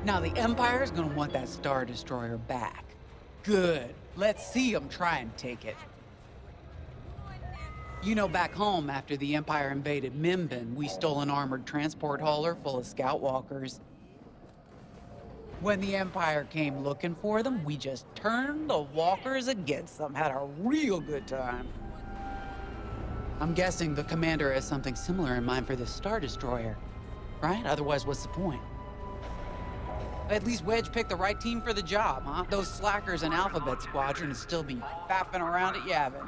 Now the Empire's gonna want that Star Destroyer back. Good. Let's see them try and take it. You know, back home, after the Empire invaded Mimbin, we stole an armored transport hauler full of scout walkers. When the Empire came looking for them, we just turned the walkers against them, had a real good time. I'm guessing the commander has something similar in mind for this Star Destroyer, right? Otherwise, what's the point? At least Wedge picked the right team for the job, huh? Those slackers in Alphabet Squadron would still be faffing around at Yavin.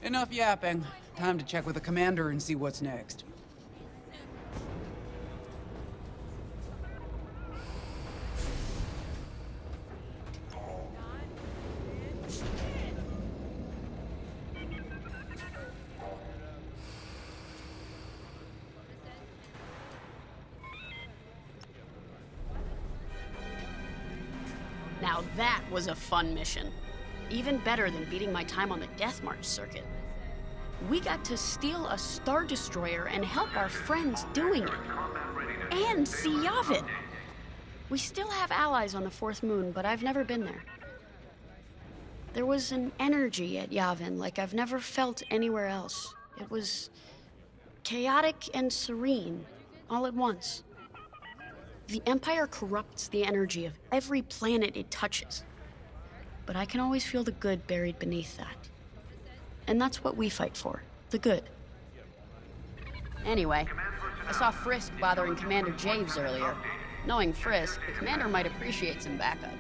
Enough yapping. Time to check with the commander and see what's next. Now that was a fun mission. Even better than beating my time on the Death March circuit. We got to steal a Star Destroyer and help our friends doing it. And see Yavin. We still have allies on the Fourth Moon, but I've never been there. There was an energy at Yavin like I've never felt anywhere else. It was chaotic and serene, all at once. The Empire corrupts the energy of every planet it touches. But I can always feel the good buried beneath that. And that's what we fight for, the good. Anyway, I saw Frisk bothering Commander Javes earlier. Knowing Frisk, the commander might appreciate some backup.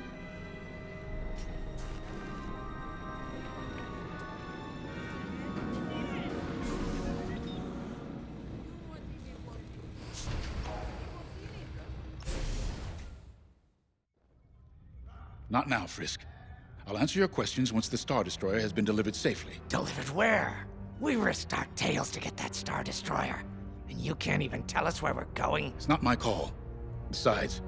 Not now, Frisk. I'll answer your questions once the Star Destroyer has been delivered safely. Delivered where? We risked our tails to get that Star Destroyer. And you can't even tell us where we're going? It's not my call. Besides,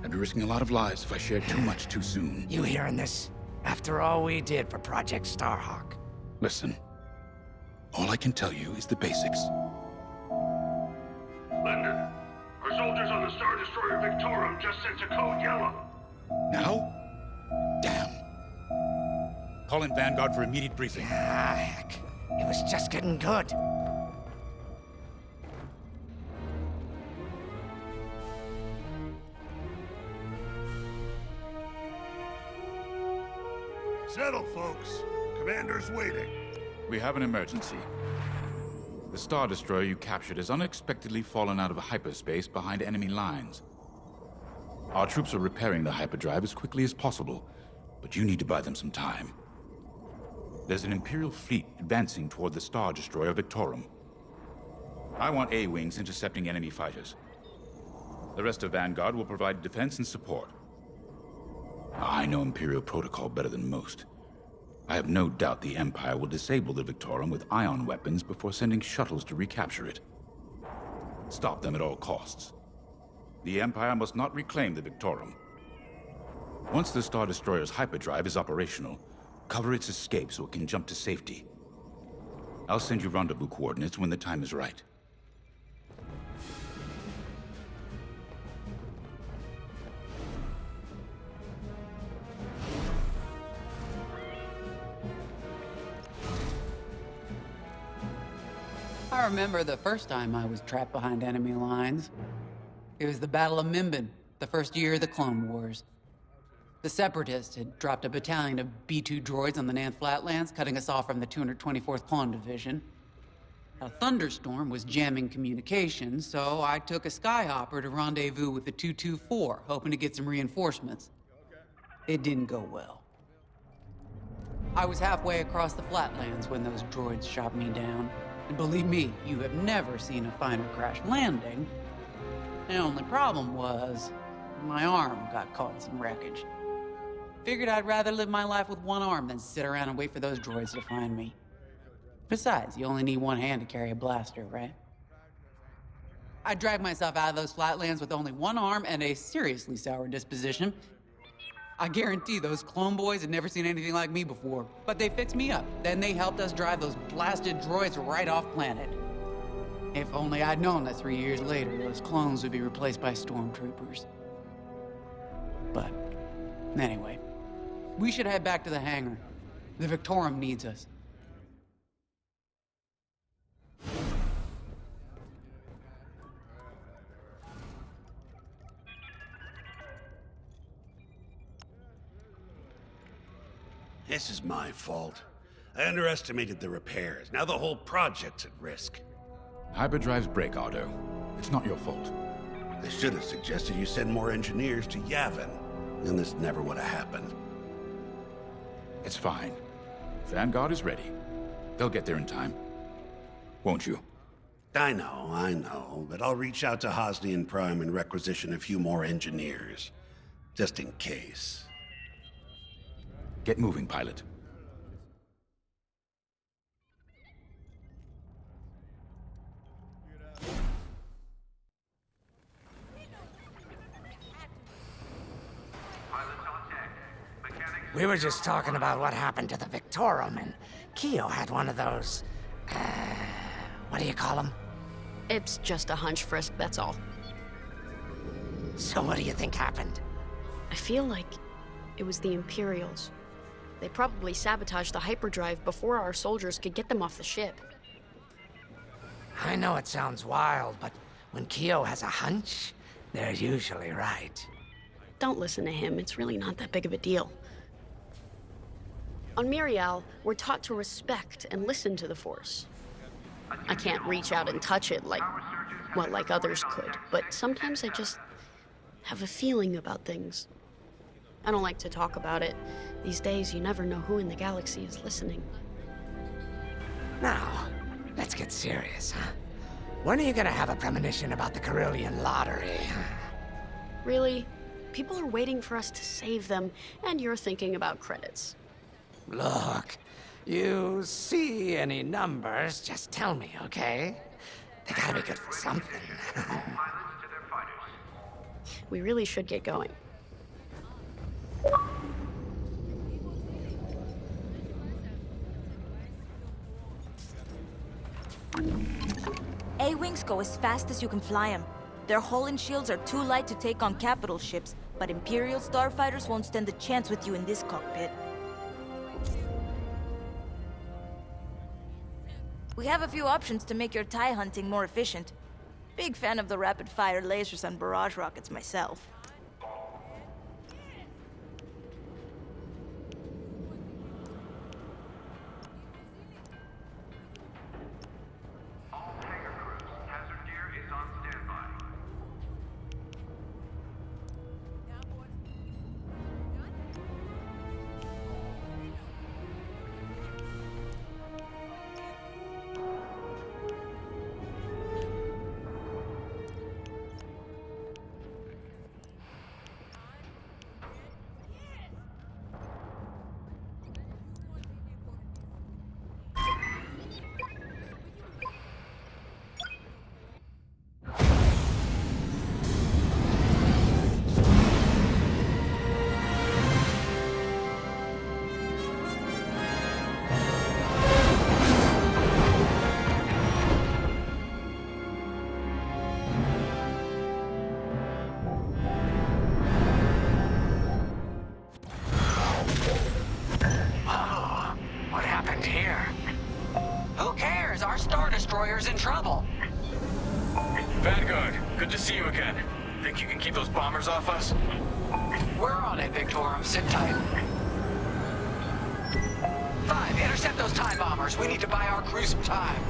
I'd be risking a lot of lives if I shared too much too soon. You hearing this? After all we did for Project Starhawk. Listen, all I can tell you is the basics. London, our soldiers on the Star Destroyer Victorum just sent a code yellow. Now? Damn. Call in Vanguard for immediate briefing. Ah, heck. It was just getting good. Settle, folks. Commander's waiting. We have an emergency. The Star Destroyer you captured has unexpectedly fallen out of hyperspace behind enemy lines. Our troops are repairing the hyperdrive as quickly as possible, but you need to buy them some time. There's an Imperial fleet advancing toward the Star Destroyer Victorum. I want A-wings intercepting enemy fighters. The rest of Vanguard will provide defense and support. I know Imperial protocol better than most. I have no doubt the Empire will disable the Victorum with ion weapons before sending shuttles to recapture it. Stop them at all costs. The Empire must not reclaim the Victorum. Once the Star Destroyer's hyperdrive is operational, cover its escape so it can jump to safety. I'll send you rendezvous coordinates when the time is right. I remember the first time I was trapped behind enemy lines. It was the Battle of Mimbin, the first year of the Clone Wars. The Separatists had dropped a battalion of B-2 droids on the Nant Flatlands, cutting us off from the 224th Clone Division. A thunderstorm was jamming communications, so I took a skyhopper to rendezvous with the 224, hoping to get some reinforcements. It didn't go well. I was halfway across the Flatlands when those droids shot me down. And believe me, you have never seen a finer crash landing. The only problem was, my arm got caught in some wreckage. Figured I'd rather live my life with one arm than sit around and wait for those droids to find me. Besides, you only need one hand to carry a blaster, right? I dragged myself out of those flatlands with only one arm and a seriously sour disposition. I guarantee those clone boys had never seen anything like me before, but they fixed me up. Then they helped us drive those blasted droids right off planet. If only I'd known that 3 years later, those clones would be replaced by stormtroopers. But, anyway, we should head back to the hangar. The Victorum needs us. This is my fault. I underestimated the repairs. Now the whole project's at risk. Hyperdrives break, Otto. It's not your fault. I should have suggested you send more engineers to Yavin. Then this never would have happened. It's fine. Vanguard is ready. They'll get there in time. Won't you? I know, but I'll reach out to Hosnian Prime and requisition a few more engineers. Just in case. Get moving, pilot. We were just talking about what happened to the Victorum, and Keo had one of those... what do you call them? It's just a hunch, Frisk, that's all. So what do you think happened? I feel like it was the Imperials. They probably sabotaged the hyperdrive before our soldiers could get them off the ship. I know it sounds wild, but when Keo has a hunch, they're usually right. Don't listen to him, it's really not that big of a deal. On Miriel, we're taught to respect and listen to the Force. I can't reach out and touch it like others could, but sometimes I just have a feeling about things. I don't like to talk about it. These days, you never know who in the galaxy is listening. Now, let's get serious, huh? When are you gonna have a premonition about the Carillion lottery? Really? People are waiting for us to save them, and you're thinking about credits. Look, you see any numbers, just tell me, okay? They gotta be good for something. We really should get going. A-Wings go as fast as you can fly them. Their hull and shields are too light to take on capital ships, but Imperial starfighters won't stand a chance with you in this cockpit. We have a few options to make your TIE hunting more efficient. Big fan of the rapid-fire lasers and barrage rockets myself. All hangar crews, hazard gear is on standby. Destroyer's in trouble. Vanguard, good to see you again. Think you can keep those bombers off us? We're on it, Victorum. Sit tight. 5, intercept those TIE bombers. We need to buy our crew some time.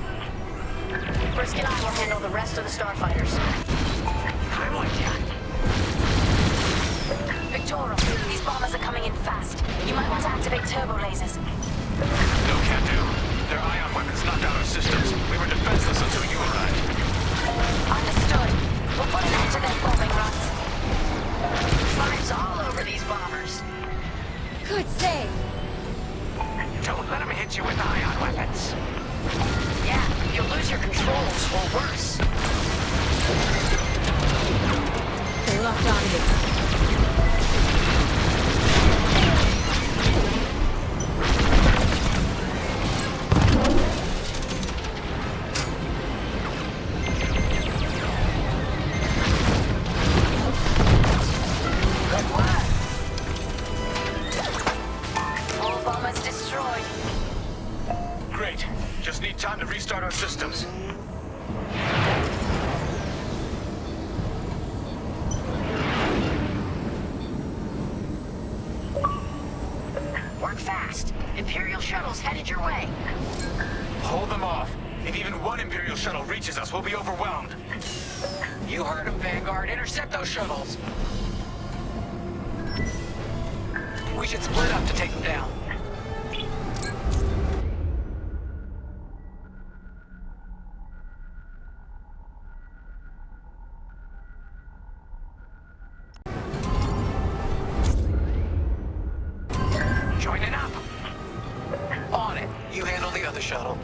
Frisk and I will handle the rest of the starfighters. I'm with you. Victorum, these bombers are coming in fast. You might want to activate turbo lasers. No can do. Their ion weapons knocked out our systems. We were defenseless until you arrived. Understood. We'll put an end to their bombing runs. Fire's all over these bombers. Good save. Don't let them hit you with ion weapons. Yeah, you'll lose your controls, or worse. They locked on me. bomber's destroyed. Great. Just need time to restart our systems. Work fast. Imperial shuttle's headed your way. Hold them off. If even one Imperial shuttle reaches us, we'll be overwhelmed. You heard him, Vanguard. Intercept those shuttles. We should split up to take them down. Joining up. On it. You handle the other shuttle.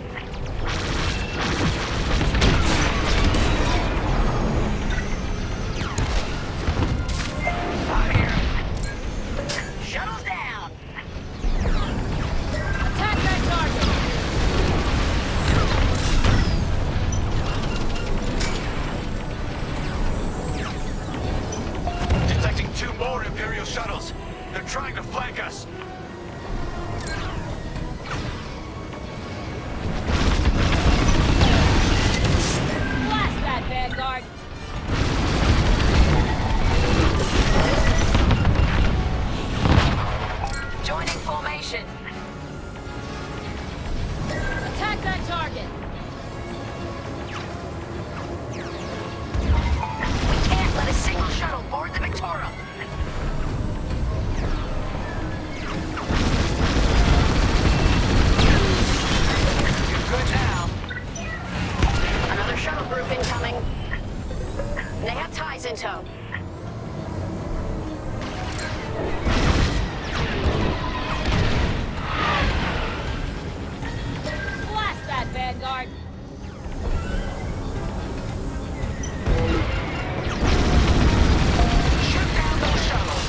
I'm here. Shuttle's down. Attack that target! Detecting 2 more Imperial shuttles. They're trying to flank us. Blast that, Vanguard! Joining formation. Attack that target! We can't let a single shuttle board the Victorum. You're good now. Another shuttle group incoming. They have ties in tow. Blast that, Vanguard! Shoot down those shuttles.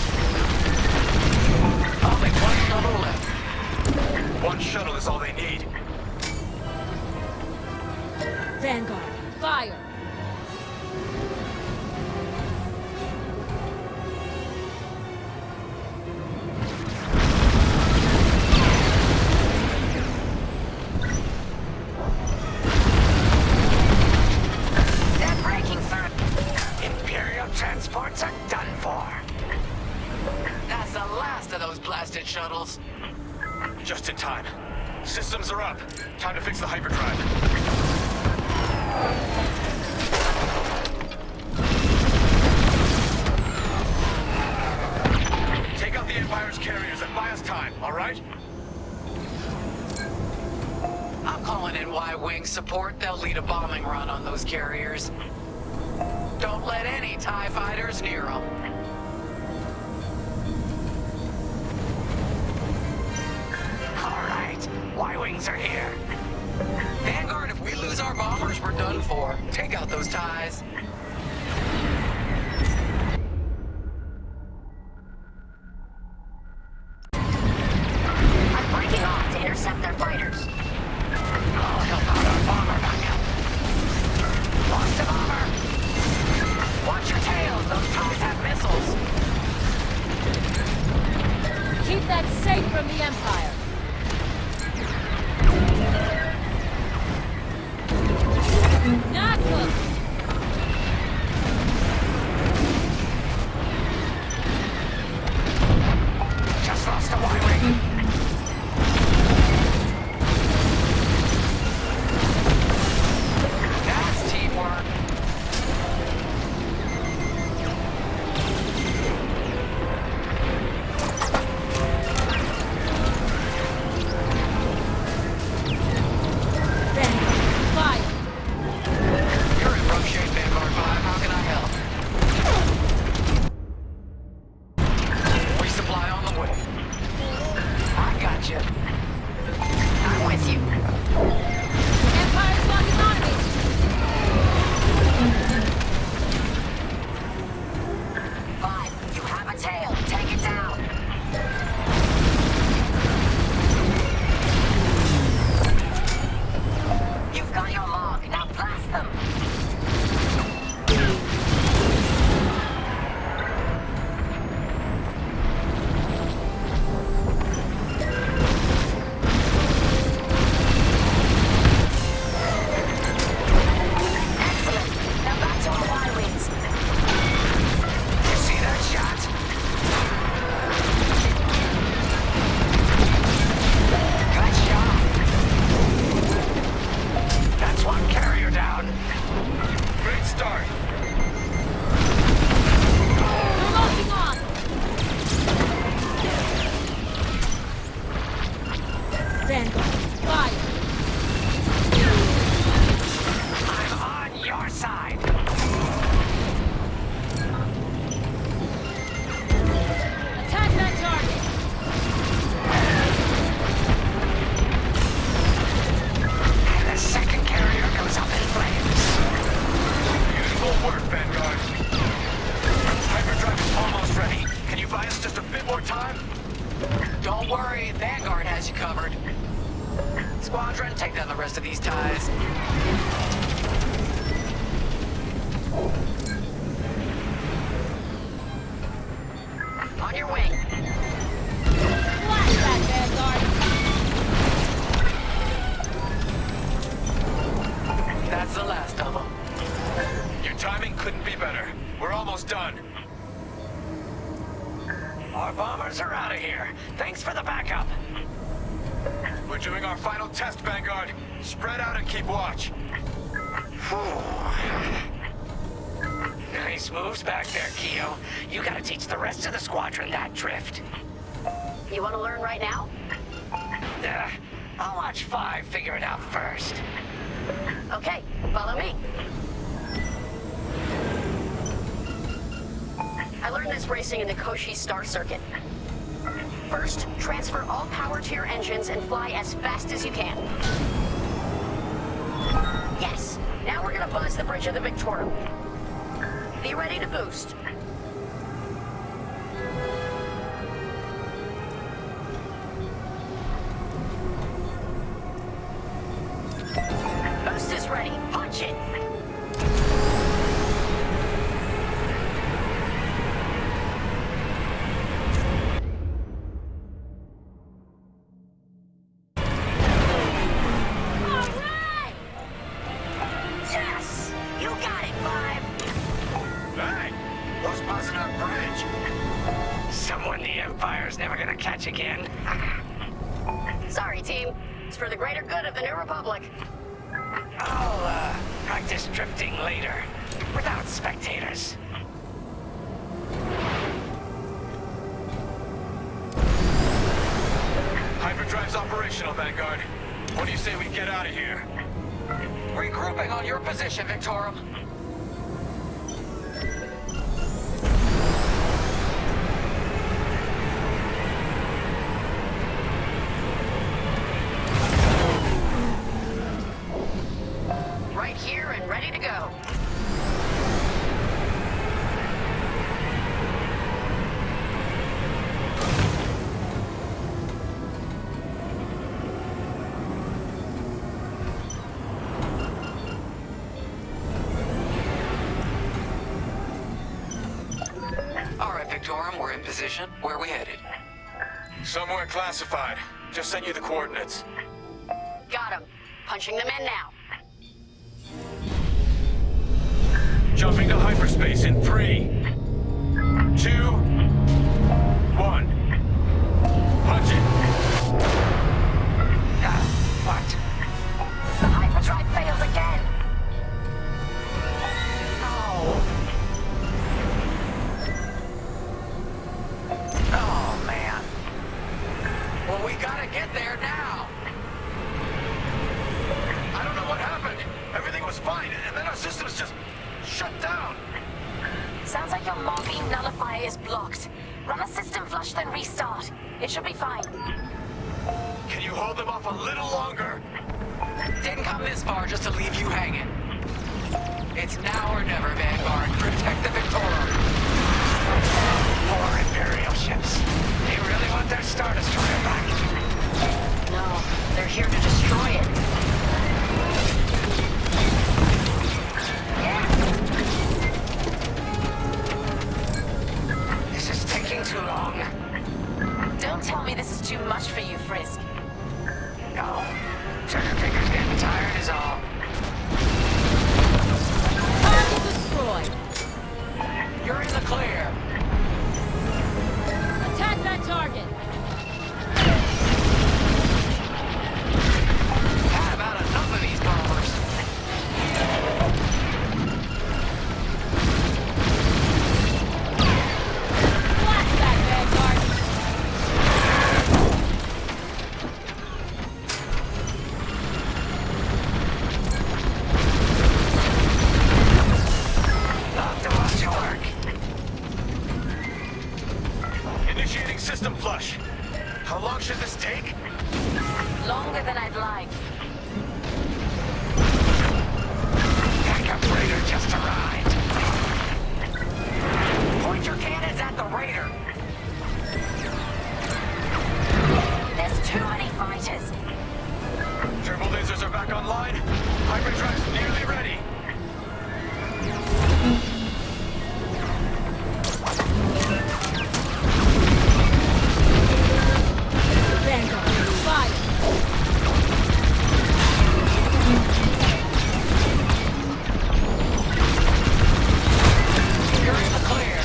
Only one shuttle left. One shuttle is all they need. Vanguard, fire! They're breaking through. Imperial transports are done for. That's the last of those blasted shuttles. Just in time. Systems are up. Time to fix the hyperdrive. Take out the Empire's carriers and buy us time, all right? I'm calling in Y-Wing support. They'll lead a bombing run on those carriers. Don't let any TIE fighters near them. All right. Y-Wings are here. Vanguard, if we lose our bombers, we're done for. Take out those TIEs. I'm breaking off to intercept their fighters. Oh, help out our bomber backup. Lost a bomber. Watch your tails. Those TIEs have missiles. Keep that safe from the Empire! Not good! Just lost a Y-Wing. Vanguard, fire! I'm on your side. Attack that target! And the second carrier goes up in flames. Beautiful work, Vanguard. Hyperdrive is almost ready. Can you buy us just a bit more time? Don't worry, Vanguard has you covered. Squadron, take down the rest of these ties. On your way. Blast that Vanguard! That's the last of them. Your timing couldn't be better. We're almost done. Our bombers are out of here. Thanks for the backup. We're doing our final test, Vanguard. Spread out and keep watch. Nice moves back there, Keo. You gotta teach the rest of the squadron that drift. You want to learn right now? I'll watch H.I.V.E. figure it out first. Okay, follow me. I learned this racing in the Koshi Star Circuit. First, transfer all power to your engines and fly as fast as you can. Yes! Now we're gonna buzz the bridge of the Victorum. Be ready to boost. Boost is ready. Punch it! Yes! You got it, H.I.V.E. Hey! Who's buzzing our bridge? Someone the Empire's never gonna catch again. Sorry, team. It's for the greater good of the New Republic. I'll, practice drifting later. Without spectators. Hyperdrive's operational, Vanguard. What do you say we get out of here? Regrouping on your position, Victorum. Right here and ready to go. All right, Victorum, we're in position. Where are we headed? Somewhere classified. Just sent you the coordinates. Got him. Punching them in now. Jumping to hyperspace in 3, 2, 1. Punch it! What? The hyperdrive failed again! Oh, man. Well, we gotta get there now. I don't know what happened. Everything was fine, and then our systems just shut down. Sounds like your morphine nullifier is blocked. Run a system flush, then restart. It should be fine. Can you hold them off a little longer? Didn't come this far just to leave you hanging. It's now or never, Vanguard. Protect the Victorum. Poor Imperial ships. They really want their Star Destroyer back. No, they're here to destroy it. This is taking too long. Don't tell me this is too much for you, Frisk. No. Trigger finger's getting tired is all. Target destroyed! You're in the clear. Attack that target! Longer than I'd like. Backup raider just arrived. Point your cannons at the raider. There's too many fighters. Turbo lasers are back online. Hyperdrive's nearly ready. Vanguard, fire! You're in the clear.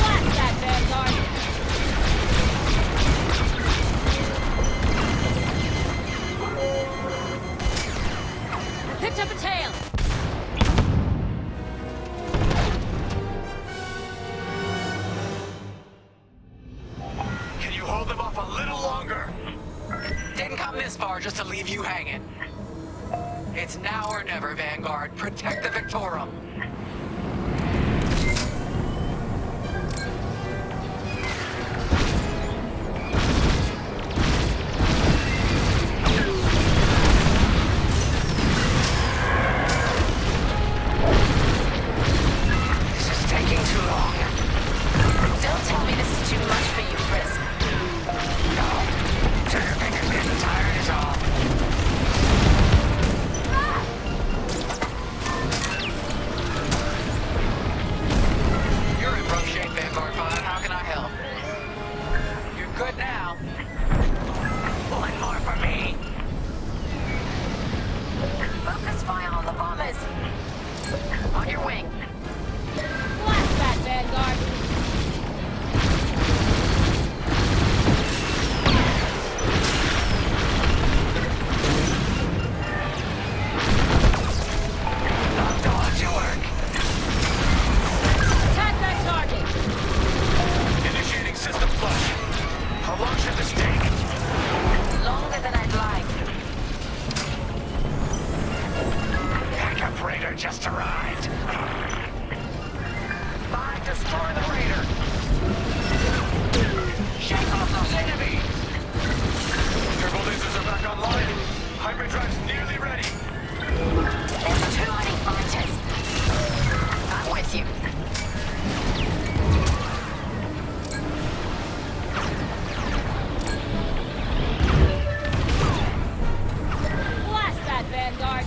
Blast that, Vanguard! Picked up a tail! Can you hold them off a little longer? Didn't come this far just to leave you hanging. It's now or never, Vanguard. Protect the Victorum. This is taking too long. Don't tell me this is too much for you, Frisk. No. Trigger finger's getting tired is all. You're in rough shape, Vanguard 5. How can I help? You're good now. One more for me. Focus fire on the bombers. On your wing. Blast that, Vanguard! Not dodge your work. Attack that target! Initiating system flush. How long should this take? Longer than I'd like. Backup raider just arrived. 5, destroy the raider. Shake off those enemies. Turbo lasers are back online. Hyperdrive's nearly ready. There's too many fighters. I'm with you. Blast that, Vanguard!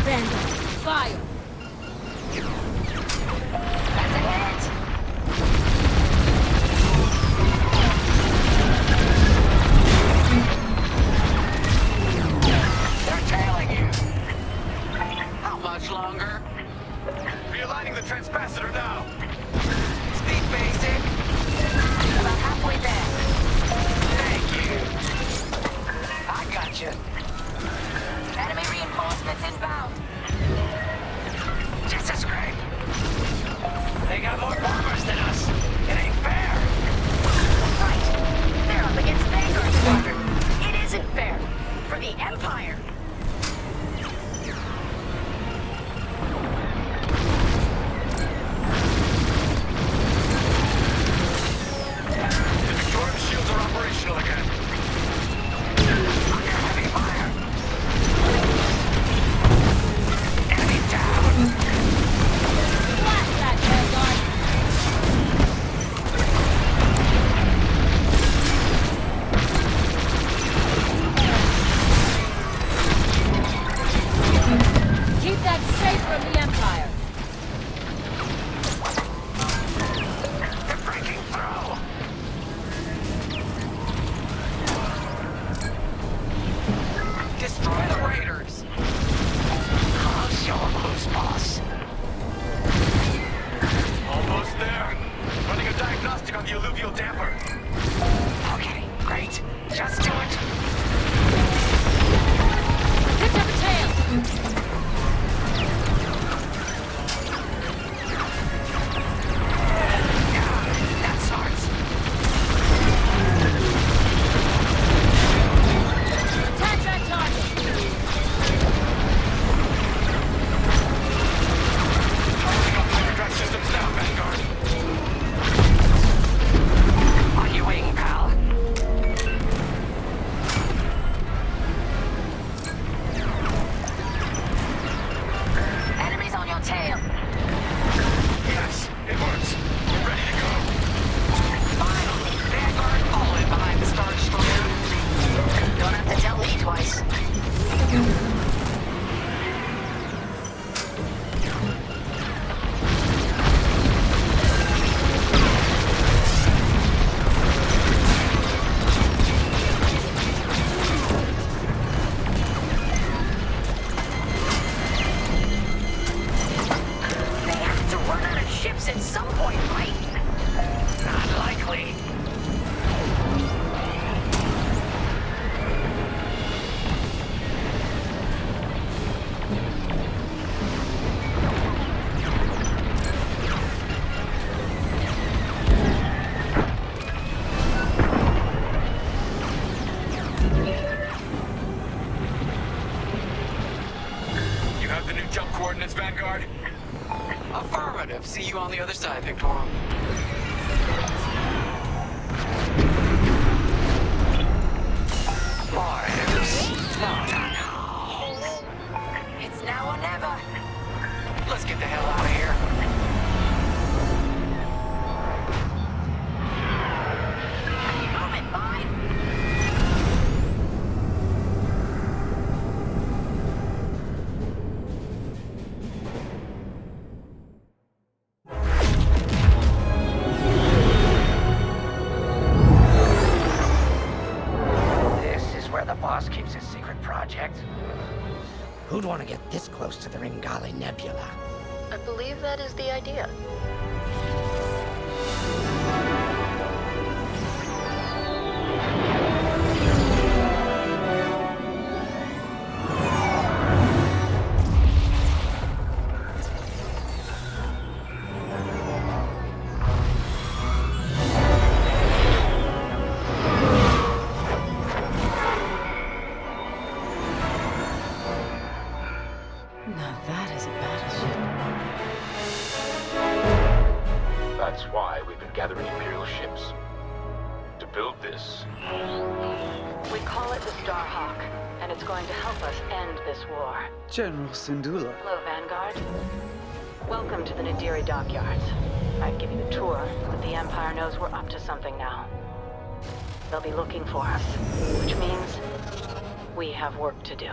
Vanguard, fire! That's a hit. They're tailing you. How much longer? Realigning the transpacitor now. Speak basic. About halfway there. Thank you. I got you. Enemy reinforcements inbound. Just a scrape. They got more bombers than us. It ain't fair. Right. They're up against Vanguard Squadron. It isn't fair. For the Empire. The Victorum shields are operational again. Under heavy fire. Enemy down. Blast that, Vanguard! Keep that safe from the Empire! They're breaking through. Destroy the raiders. I'll show 'em who's boss. Almost there. Running a diagnostic on the alluvial damper. Okay, great. Just do it. Picked up a tail! Yeah, that starts. Attack that target! Hyperdrive lives at some point, right? Not likely. You have the new jump coordinates, Vanguard? Affirmative. See you on the other side, Victorum. Mars. It's now or never. Let's get the hell out of here. Move it, boy. This is where the boss keeps his secret project. Who'd want to get this close to the Ringali Nebula? I believe that is the idea. Now that is a battleship. That's why we've been gathering Imperial ships. To build this. We call it the Starhawk, and it's going to help us end this war. General Syndulla. Hello, Vanguard. Welcome to the Nadiri dockyards. I'd give you a tour, but the Empire knows we're up to something now. They'll be looking for us, which means we have work to do.